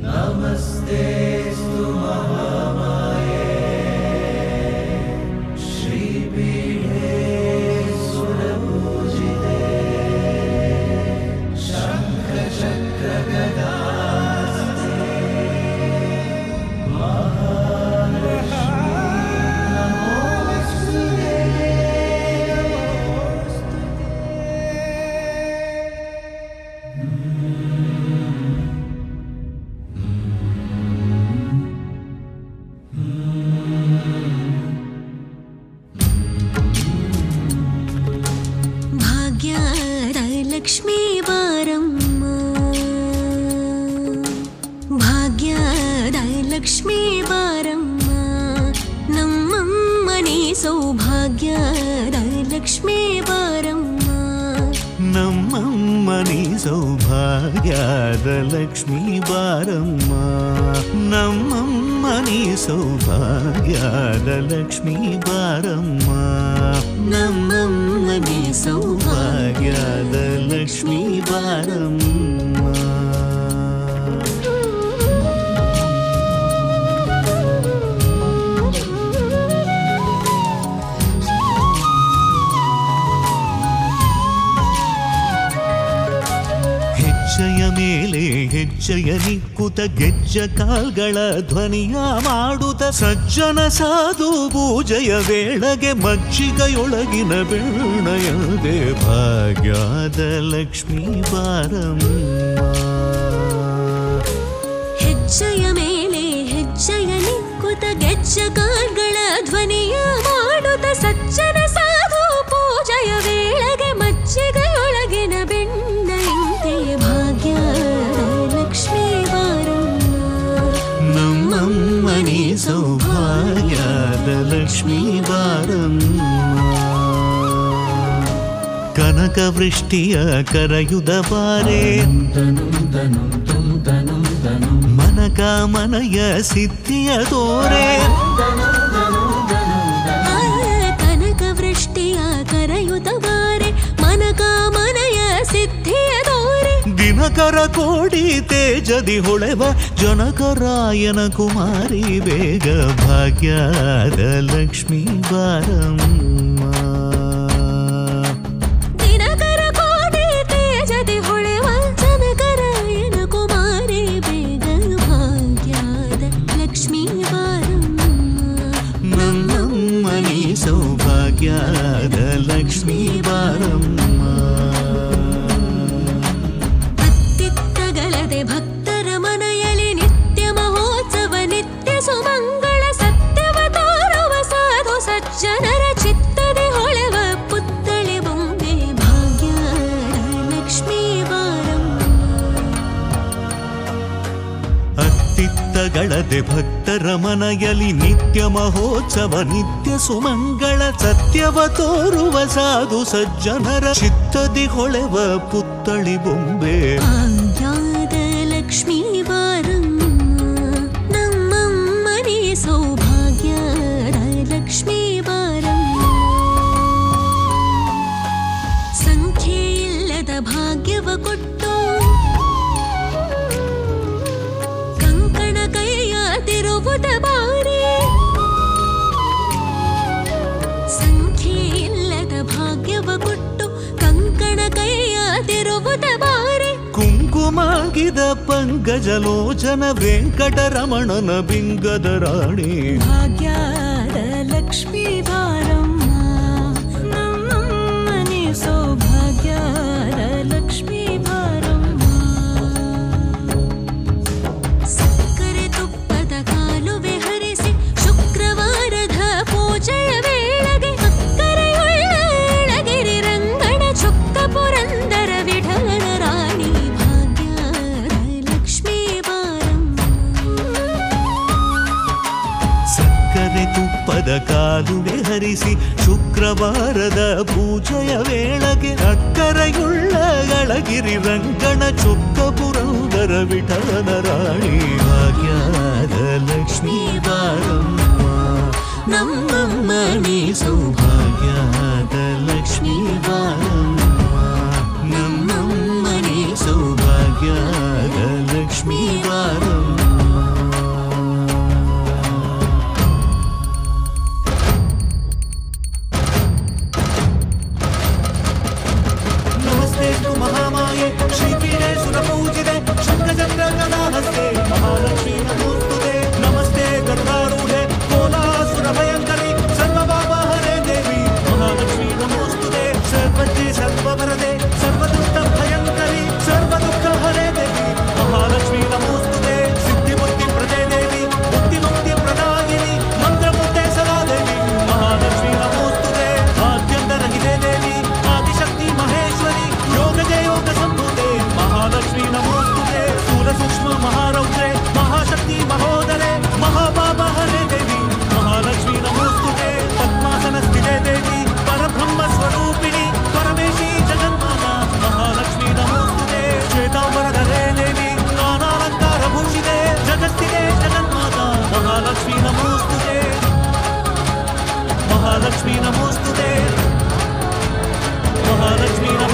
नमस्तेऽस्तु महामाये श्रीपीठे सुरपूजिते शङ्खचक्रगदास्ते महालक्ष्मी नमोऽस्तुते। ಭಾಗ್ಯದ ಲಕ್ಷ್ಮೀ ಬಾರಮ್ಮ, ಭಾಗ್ಯದ ಲಕ್ಷ್ಮೀ ಬಾರಮ್ಮ, ನಮ್ಮಮ್ಮನಿ ಸೌಭಾಗ್ಯದ ಲಕ್ಷ್ಮೀ ಬಾರಮ್ಮ, ನಮ್ಮಮ್ಮನಿ ಸೌಭಾಗ್ಯದ ಲಕ್ಷ್ಮೀ ಬಾರಮ್ಮ, ನಮ್ಮಮ್ಮನಿ ಸೌಭಾಗ್ಯದ ಲಕ್ಷ್ಮೀ ಬಾರಮ್ಮ, ನಮ್ಮಮ್ಮನಿ ಸೌಭಾಗ್ಯದ ಲಕ್ಷ್ಮೀ ಬಾರಮ್ಮ. ಹೆಜ್ಜೆಯ ಮೇಲೆ ಹೆಜ್ಜೆಯ ನಿಕ್ಕುತ ಗೆಜ್ಜ ಕಾಲ್ಗಳ ಧ್ವನಿಯ ಮಾಡುತ್ತ ಸಜ್ಜನ ಸಾಧು ಪೂಜೆಯ ವೇಳೆಗೆ ಮಜ್ಜಿಗೆಯೊಳಗಿನ ಬೆಣ್ಣೆಯದೆ ಭಾಗ್ಯದ ಲಕ್ಷ್ಮೀ ಬಾರಮ್ಮ. ಹೆಜ್ಜೆಯ ಮೇಲೆ ಹೆಜ್ಜೆಯ ನಿಕ್ಕುತ ಗೆಜ್ಜ ಕಾಲ್ಗಳ ಧ್ವನಿಯ ಮಾಡುತ್ತ ಸಜ್ಜನ ಸಾಧು ಪೂಜೆಯ ವೇಳೆಗೆ ಮಜ್ಜಿಗೆಯೊಳಗಿನ ಬೆಣ್ಣೆಯಂತೆ ಭಾಗ್ಯದ ಲಕ್ಷ್ಮೀ ಬಾರಮ್ಮ, ನಮ್ಮಮ್ಮನಿ ಸೌಭಾಗ್ಯದ ಲಕ್ಷ್ಮೀ ಬಾರಮ್ಮ. ಕನಕ ವೃಷ್ಟಿಯ ಕರೆಯುದ ಬಾರೆ ಮನಕ ಮನಯ ಸಿದ್ಧಿಯ ತೋರೆ, ಕನಕ ವೃಷ್ಟಿಯ ಕರೆಯುತ್ತ ಬಾರೆ ಮನಕ ಮನಯ ಸಿದ್ಧಿಯ ತೋರೆ, ದಿನಕರ ಕೋಡಿ ತೇಜದಿ ಹೊಳೆವ ಜನಕರಾಯನ ಕುಮಾರಿ ಬೇಗ ಭಾಗ್ಯದ ಲಕ್ಷ್ಮೀ ಬಾರಮ್ಮ. ದಿನಕರ ಕೋಟಿ ತೇಜದಿ ಹೊಳೆವ ಜನಕರಾಯನ ಕುಮಾರಿ ಬೇಗ ಭಾಗ್ಯದ ಲಕ್ಷ್ಮೀ ಬಾರಮ್ಮ, ನಮ್ಮಮ್ಮನಿ ಸೌಭಾಗ್ಯದ ಲಕ್ಷ್ಮೀ ಬಾರಮ್ಮ. ಅತ್ತಿತ್ತಗಲದೆ ಭಕ್ತರ ಮನೆಯಲ್ಲಿ ನಿತ್ಯ ಮಹೋತ್ಸವ ನಿತ್ಯ ಸುಮಂಗಳ ಸತ್ಯವ ತೋರುವ ಸಾಧು ಸಜ್ಜನರ ಚಿತ್ತದೆ ಹೊಳೆವ ಪುತ್ಥಳಿ ಬೊಂಬೆ ಭಾಗ್ಯದ ಲಕ್ಷ್ಮೀ ಬಾರಮ್ಮ. ಅತ್ತಿತ್ತಗಳದೆ ಭಕ್ತರ ಮನೆಯಲ್ಲಿ ನಿತ್ಯ ಮಹೋತ್ಸವ ನಿತ್ಯ ಸುಮಂಗಳ ಸತ್ಯವ ತೋರುವ ಸಾಧು ಸಜ್ಜನರ ಚಿತ್ತದಿ ಹೊಳೆವ ಪುತ್ಥಳಿ ಬೊಂಬೆ ಭಾಗ್ಯದ ಲಕ್ಷ್ಮೀ ಬಾರಮ್ಮ, ನಮ್ಮಮ್ಮನಿ ಸೌಭಾಗ್ಯದ ಲಕ್ಷ್ಮೀ ಬಾರಮ್ಮ. ಸಂಖ್ಯೆ ಇಲ್ಲದ ಭಾಗ್ಯವ ಕೊಟ್ಟು ಕಂಕಣ ಕೈಯ ತಿರುವುದ ಬಾರಿ, ಸಂಖ್ಯೆ ಇಲ್ಲದ ಭಾಗ್ಯವ ಕೊಟ್ಟು ಕಂಕಣ ಕೈಯ ತಿರುವುದ ಬಾರಿ, ಕುಂಕುಮಾಗಿದ ಪಂಕಜಲೋಚನ ವೆಂಕಟರಮಣನ ಬಿಂಗದ ರಾಣಿ ಭಾಗ್ಯದ ಲಕ್ಷ್ಮೀ ಬಾರಮ್ಮ, ನಮ್ಮಮ್ಮನಿ ಸೌಭಾಗ್ಯದ ಲಕ್ಷ್ಮೀ ಬಾರಮ್ಮ. ಸಕ್ಕರೆ ತುಪ್ಪದ ಕಾಲುವೆ ಹರಿಸಿ ಶುಕ್ರವಾರದ ಪೂಜೆಯ ವೇಳೆಗೆ ಅಕ್ಕರೆಯುಳ್ಳ ಏಳಗಿರಿ ರಂಗಣ ಚೊಕ್ಕ ಪುರಂದರ ವಿಠಲನ ರಾಣಿ ಭಾಗ್ಯದ ಲಕ್ಷ್ಮೀ ಬಾರಮ್ಮ. ಸಕ್ಕರೆ ತುಪ್ಪದ ಕಾಲುವೆ ಹರಿಸಿ ಶುಕ್ರವಾರದ ಪೂಜೆಯ ವೇಳೆಗೆ ಅಕ್ಕರೆಯುಳ್ಳ ಗಳಗಿರಿ ರಂಗಣ ಚೊಕ್ಕ ಪುರಂದರ ವಿಠಲನ ರಾಣಿ ಭಾಗ್ಯದ ಲಕ್ಷ್ಮೀ ಬಾರಮ್ಮ. ನಮ್ಮಮ್ಮನಿ ಸೌಭಾಗ್ಯದ ಲಕ್ಷ್ಮೀ ಬಾರಮ್ಮ, ನಮ್ಮಮ್ಮನಿ ಸೌಭಾಗ್ಯದ ಲಕ್ಷ್ಮೀ ಬಾರಮ್ಮ. ಮಹಾಲಕ್ಷ್ಮೀ ನಮೋಸ್ತುತೆ ಮಹಾಲಕ್ಷ್ಮೀ ನಮೋ